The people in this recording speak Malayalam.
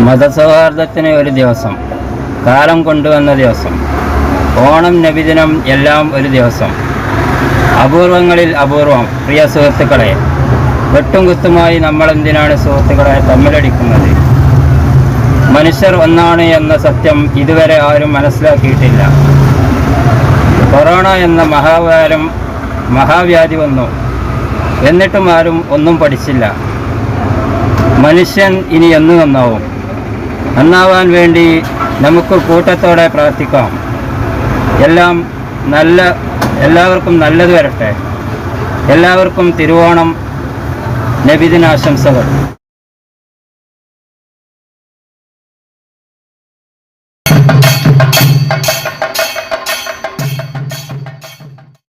മതസൗഹാർദ്ദത്തിന് ഒരു ദിവസം, കാലം കൊണ്ടുവന്ന ദിവസം, ഓണം, നബിദിനം എല്ലാം ഒരു ദിവസം. അപൂർവങ്ങളിൽ അപൂർവം. പ്രിയ സുഹൃത്തുക്കളെ, വെട്ടും കുത്തുമായി നമ്മളെന്തിനാണ് സുഹൃത്തുക്കളെ തമ്മിലടിക്കുന്നത്? മനുഷ്യർ ഒന്നാണ് എന്ന സത്യം ഇതുവരെ ആരും മനസ്സിലാക്കിയിട്ടില്ല. കൊറോണ എന്ന മഹാവ്യാധി വന്നു, എന്നിട്ടും ആരും ഒന്നും പഠിച്ചില്ല. മനുഷ്യൻ ഇനി എന്ന് നന്നാവും? നന്നാവാൻ വേണ്ടി നമുക്ക് കൂട്ടത്തോടെ പ്രാർത്ഥിക്കാം. എല്ലാവർക്കും നല്ലത് വരട്ടെ. എല്ലാവർക്കും തിരുവോണം നബിദിനാശംസകൾ.